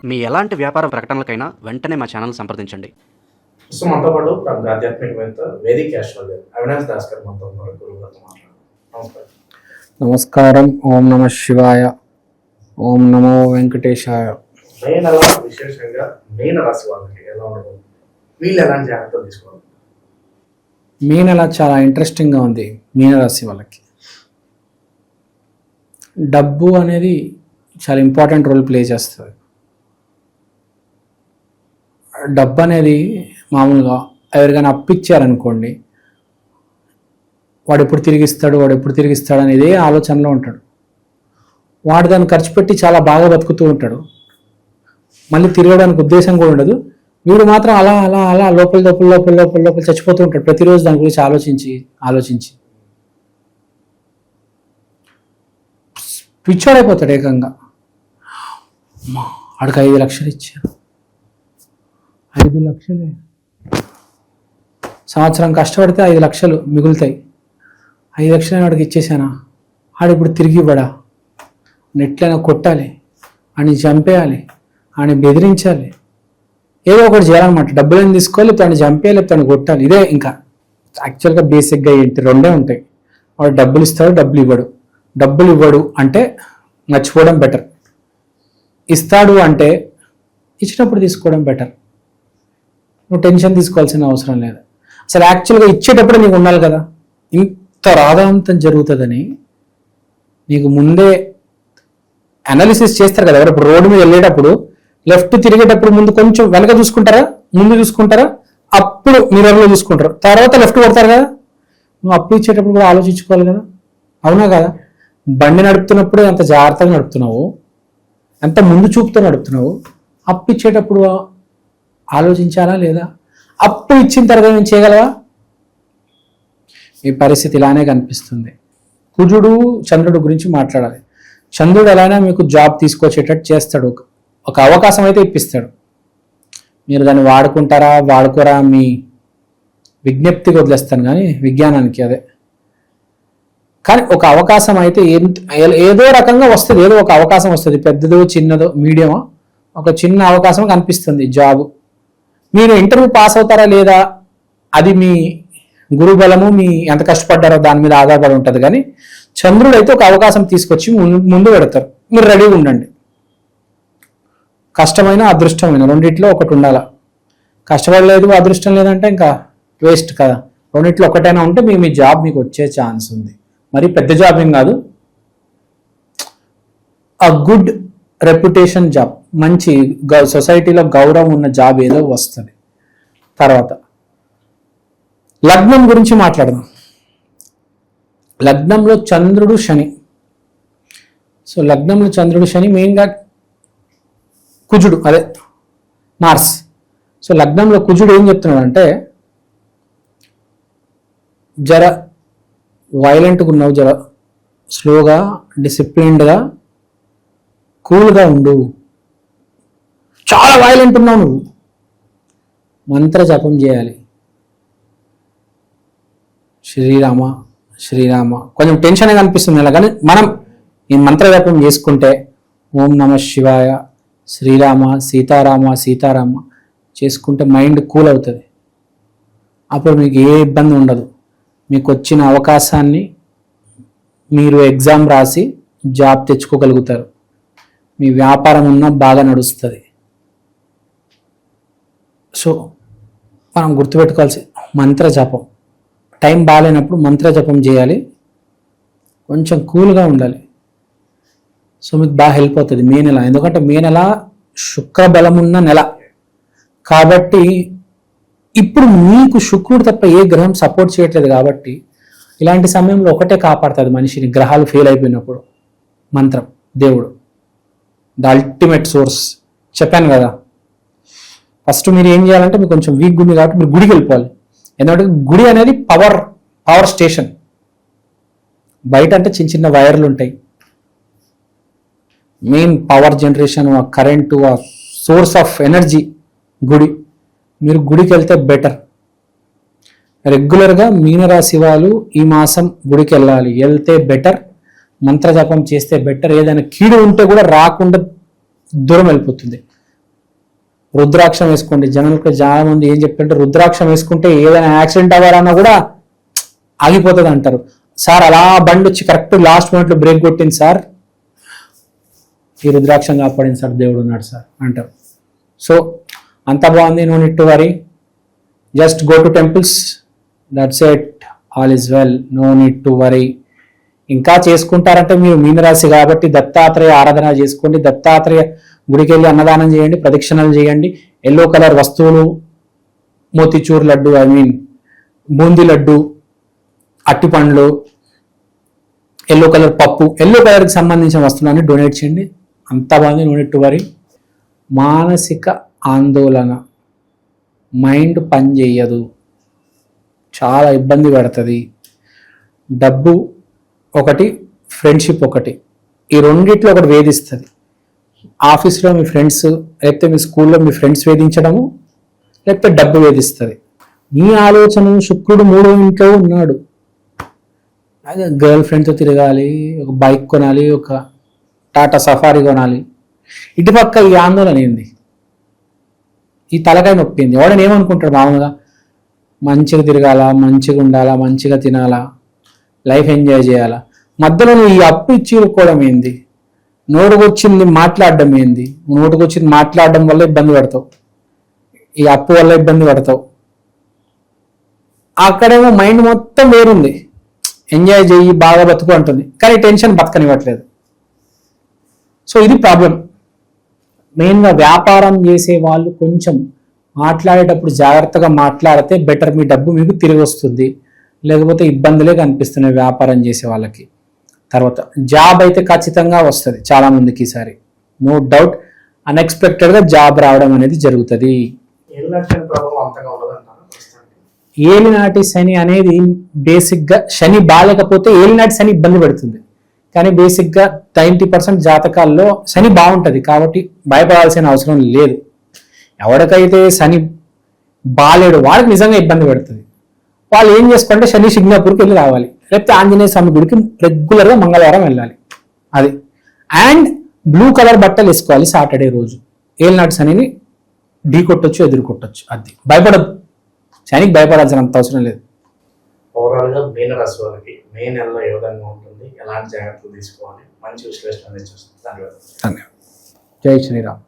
మీ ఎలాంటి వ్యాపార ప్రకటనలకైనా వెంటనే మా ఛానల్ సంప్రదించండి. సో మనతో పాటు ప్రముఖ ఆధ్యాత్మికవేత్త వేదిక్ ఆస్ట్రాలజర్ అవినాష్ దాస్ గారు మనతో ఉన్నారు. గురువుగారితో మాట్లాడారు. నమస్కారం. నమస్కారం. ఓం నమ శివాయ. ఓం నమో వెంకటేశాయ. మే నెల విశేషంగా మీన రాశి వాళ్ళకి ఎలా ఉండదు, వీళ్ళు ఎలాంటి జాగ్రత్తలు తీసుకోవాలి? మీ నెల చాలా ఇంట్రెస్టింగ్గా ఉంది. మీనరాశి వాళ్ళకి డబ్బు అనేది చాలా ఇంపార్టెంట్ రోల్ ప్లే చేస్తుంది. డబ్బు అనేది మామూలుగా ఎవరికైనా అప్పిచ్చారనుకోండి, వాడు ఎప్పుడు తిరిగిస్తాడు అని ఇదే ఆలోచనలో ఉంటాడు. వాడు దాన్ని ఖర్చు పెట్టి చాలా బాగా బతుకుతూ ఉంటాడు. మళ్ళీ తిరగడానికి ఉద్దేశం కూడా ఉండదు. వీడు మాత్రం అలా అలా అలా లోపల చచ్చిపోతూ ఉంటాడు ప్రతిరోజు దాని గురించి ఆలోచించి పిచ్చోడైపోతాడు ఏకంగా. వాడికి 5 లక్షలు ఇచ్చారు. 5 లక్షలే. సంవత్సరం కష్టపడితే 5 లక్షలు మిగులుతాయి. 5 లక్షలు వాడికి ఇచ్చేసానా, ఆడు ఇప్పుడు తిరిగి ఇవ్వడా? నెట్లైనా కొట్టాలి, అని చంపేయాలి, అని బెదిరించాలి, ఏదో ఒకటి చేయాలన్నమాట. డబ్బులను తీసుకోవాలి, తను చంపేయాలి, తను కొట్టాలి. ఇదే ఇంకా యాక్చువల్గా బేసిక్గా ఏంటి, 2 ఉంటాయి. వాడు డబ్బులు ఇస్తాడు, డబ్బులు ఇవ్వడు అంటే మర్చిపోవడం బెటర్. ఇస్తాడు అంటే ఇచ్చినప్పుడు తీసుకోవడం బెటర్. నువ్వు టెన్షన్ తీసుకోవాల్సిన అవసరం లేదు. అసలు యాక్చువల్గా ఇచ్చేటప్పుడు నీకు ఉండాలి కదా. ఇంత రాధాంతం జరుగుతుందని నీకు ముందే అనాలిసిస్ చేస్తారు కదా. ఎవరు ఇప్పుడు రోడ్డు మీద వెళ్ళేటప్పుడు లెఫ్ట్ తిరిగేటప్పుడు ముందు కొంచెం వెనక చూసుకుంటారా, ముందు చూసుకుంటారా, అప్పుడు మిర్రర్లో చూసుకుంటారు, తర్వాత లెఫ్ట్ కొడతారు కదా. నువ్వు అప్పు ఇచ్చేటప్పుడు కూడా ఆలోచించుకోవాలి కదా, అవునా కదా? బండి నడుపుతున్నప్పుడు ఎంత జాగ్రత్తగా నడుపుతున్నావు, ఎంత ముందు చూపుతో నడుపుతున్నావు. అప్పు ఇచ్చేటప్పుడు ఆలోచించాలా లేదా? అప్పు ఇచ్చిన తర్వాత నేను చేయగలవా? ఈ పరిస్థితి ఇలానే కనిపిస్తుంది. కుజుడు చంద్రుడు గురించి మాట్లాడాలి. చంద్రుడు ఎలానే మీకు జాబ్ తీసుకొచ్చేటట్టు చేస్తాడు. ఒక అవకాశం అయితే ఇప్పిస్తాడు. మీరు దాన్ని వాడుకుంటారా వాడుకోరా మీ విజ్ఞప్తికి వదిలేస్తాను, కానీ విజ్ఞానానికి అదే. కానీ ఒక అవకాశం అయితే ఏదో రకంగా వస్తుంది. ఏదో ఒక అవకాశం వస్తుంది, పెద్దదో చిన్నదో మీడియమో, ఒక చిన్న అవకాశం కనిపిస్తుంది జాబ్. మీరు ఇంటర్వ్యూ పాస్ అవుతారా లేదా అది మీ గురుబలము, మీ ఎంత కష్టపడ్డారో దాని మీద ఆధారపడి ఉంటుంది. కానీ చంద్రుడు అయితే ఒక అవకాశం తీసుకొచ్చి ముందు పెడతారు. మీరు రెడీగా ఉండండి. కష్టమైన అదృష్టమైన రెండిట్లో ఒకటి ఉండాలా. కష్టపడలేదు, అదృష్టం లేదంటే ఇంకా వేస్ట్ కదా. రెండిట్లో ఒకటైనా ఉంటే మీ జాబ్ మీకు వచ్చే ఛాన్స్ ఉంది. మరి పెద్ద జాబ్ ఏం కాదు, అ గుడ్ రెప్యుటేషన్ జాబ్, మంచి సొసైటీలో గౌరవం ఉన్న జాబ్ ఏదో వస్తుంది. తర్వాత లగ్నం గురించి మాట్లాడదాం. లగ్నంలో చంద్రుడు శని. సో లగ్నంలో చంద్రుడు శని, మెయిన్గా కుజుడు అదే మార్స్. సో లగ్నంలో కుజుడు ఏం చెప్తున్నాడు అంటే, జర వైలెంట్గా ఉన్నావు, జర స్లోగా డిసిప్లిన్డ్గా కూల్గా ఉండు. చాలా వైలెంట్ ఉన్నావు నువ్వు. మంత్ర జపం చేయాలి. శ్రీరామ శ్రీరామ కొంచెం టెన్షన్గా కనిపిస్తుంది అలా, కానీ మనం ఈ మంత్ర జపం చేసుకుంటే ఓం నమ శివాయ, శ్రీరామ సీతారామ చేసుకుంటే మైండ్ కూల్ అవుతుంది. అప్పుడు మీకు ఏ ఇబ్బంది ఉండదు. మీకు వచ్చిన అవకాశాన్ని మీరు ఎగ్జామ్ రాసి జాబ్ తెచ్చుకోగలుగుతారు. మీ వ్యాపారం ఉన్నా బాగా నడుస్తుంది. సో మనం గుర్తుపెట్టుకోవాల్సి మంత్ర జపం. టైం బాగాలేనప్పుడు మంత్ర జపం చేయాలి, కొంచెం కూల్గా ఉండాలి. సో మీకు బాగా హెల్ప్ అవుతుంది మే నెల. ఎందుకంటే మే నెల శుక్రబలం ఉన్న నెల కాబట్టి ఇప్పుడు మీకు శుక్రుడు తప్ప ఏ గ్రహం సపోర్ట్ చేయట్లేదు. కాబట్టి ఇలాంటి సమయంలో ఒకటే కాపాడుతుంది మనిషిని, గ్రహాలు ఫెయిల్ అయిపోయినప్పుడు. మంత్రం, దేవుడు, ద అల్టిమేట్ సోర్స్. చెప్పాను కదా, ఫస్ట్ మీరు ఏం చేయాలంటే, మీకు కొంచెం వీక్ ఉంది కాబట్టి మీరు గుడికి వెళ్ళిపోవాలి. ఎందుకంటే గుడి అనేది పవర్ స్టేషన్. బయట అంటే చిన్న చిన్న వైర్లు ఉంటాయి. మెయిన్ పవర్ జనరేషన్, ఆ కరెంటు, ఆ సోర్స్ ఆఫ్ ఎనర్జీ గుడి. మీరు గుడికి వెళ్తే బెటర్. రెగ్యులర్గా మీనరాశి వాళ్ళు ఈ మాసం గుడికి వెళ్తే బెటర్. మంత్ర జపం చేస్తే బెటర్. ఏదైనా కీడు ఉంటే కూడా రాకుండా దూరం వెళ్ళిపోతుంది. రుద్రాక్షం వేసుకోండి. జనాలకు చాలా మంది ఏం చెప్తుంటే రుద్రాక్షం వేసుకుంటే ఏదైనా యాక్సిడెంట్ అవ్వాలన్నా కూడా ఆగిపోతుంది అంటారు. సార్ అలా బండి వచ్చి కరెక్ట్ లాస్ట్ మూమెంట్లో బ్రేక్ కొట్టింది సార్, ఈ రుద్రాక్షం కాపాడింది సార్, దేవుడు ఉన్నాడు సార్ అంటారు. సో అంత బాగుంది, no need to worry, just go to temples, that's it, all is well, no need to worry. ఇంకా చేసుకుంటారంటే మీరు మీనరాశి కాబట్టి దత్తాత్రేయ ఆరాధన చేసుకోండి. దత్తాత్రేయ గుడికి వెళ్ళి అన్నదానం చేయండి, ప్రదక్షిణలు చేయండి. ఎల్లో కలర్ వస్తువులు, మోతిచూర్ లడ్డు, బూందీ లడ్డు, అట్టిపండ్లు, ఎల్లో కలర్ పప్పు, ఎల్లో కలర్కి సంబంధించిన వస్తువులన్నీ డొనేట్ చేయండి. అంతా బాగుంది, నో నీడ్ టు వరీ. మానసిక ఆందోళన, మైండ్ పని చేయదు, చాలా ఇబ్బంది పడుతుంది. డబ్బు ఒకటి, ఫ్రెండ్షిప్ ఒకటి, ఈ రెండిట్లో ఒకటి వేధిస్తుంది. ఆఫీస్లో మీ ఫ్రెండ్స్, లేకపోతే మీ స్కూల్లో మీ ఫ్రెండ్స్ వేధించడము, లేకపోతే డబ్బు వేధిస్తుంది. మీ ఆలోచన శుక్రుడు 3వ ఇంట్లో ఉన్నాడు. అదే గర్ల్ ఫ్రెండ్తో తిరగాలి, ఒక బైక్ కొనాలి, ఒక టాటా సఫారీ కొనాలి. ఇటుపక్క ఈ ఆందోళన ఏంది, ఈ తలకాయ నొప్పి ఏంది? ఎవడని ఏమనుకుంటాడు మామూలుగా? మంచిగా తిరగాల, మంచిగా ఉండాలా, మంచిగా తినాలా, లైఫ్ ఎంజాయ్ చేయాలా. మధ్యలో నువ్వు ఈ అప్పు ఇచ్చిరుకోవడం ఏంది? నోటుకొచ్చింది మాట్లాడడం ఏంది? నోటుకొచ్చింది మాట్లాడడం వల్ల ఇబ్బంది పడతావు, ఈ అప్పు వల్ల ఇబ్బంది పడతావు. అక్కడేమో మైండ్ మొత్తం వేరుంది, ఎంజాయ్ చేయి, బాగా బతుకు అంటుంది, కానీ టెన్షన్ బతకనివ్వట్లేదు. సో ఇది ప్రాబ్లం. మెయిన్గా వ్యాపారం చేసే వాళ్ళు కొంచెం మాట్లాడేటప్పుడు జాగ్రత్తగా మాట్లాడితే బెటర్, మీ డబ్బు మీకు తిరిగి వస్తుంది. లేకపోతే ఇబ్బందులే కనిపిస్తున్నాయి వ్యాపారం చేసే వాళ్ళకి. తర్వాత జాబ్ అయితే ఖచ్చితంగా వస్తుంది చాలా మందికి ఈసారి, నో డౌట్. అన్ఎక్స్పెక్టెడ్గా జాబ్ రావడం అనేది జరుగుతుంది. ఏలినాటి శని అనేది బేసిక్గా, శని బాగాలేకపోతే ఏలినాటి శని ఇబ్బంది పెడుతుంది. కానీ బేసిక్గా 90% జాతకాల్లో శని బాగుంటుంది కాబట్టి భయపడాల్సిన అవసరం లేదు. ఎవరికైతే శని బాలేడు వాడికి నిజంగా ఇబ్బంది పెడుతుంది. వాళ్ళు ఏం చేసుకుంటే శని సింగపూర్కి వెళ్ళి రావాలి, లేకపోతే ఆంజనేయ స్వామి గుడికి రెగ్యులర్గా మంగళవారం వెళ్ళాలి. అది అండ్ బ్లూ కలర్ బట్టలు వేసుకోవాలి సాటర్డే రోజు. ఏలినాటి శనిని ఢీ కొట్టొచ్చు, ఎదురు కొట్టొచ్చు. అది భయపడదు, శనికి భయపడాల్సిన అంత అవసరం లేదు. ఓవరాల్ గా మీన రాశి వారికి మే నెలలో ఏ విధంగా ఉంటుంది, ఎలాంటి జాగ్రత్తలు తీసుకోవాలి, మంచి విశ్లేషణ అనేది చూస్తుంది. ధన్యవాదాలు. జై శ్రీరామ్.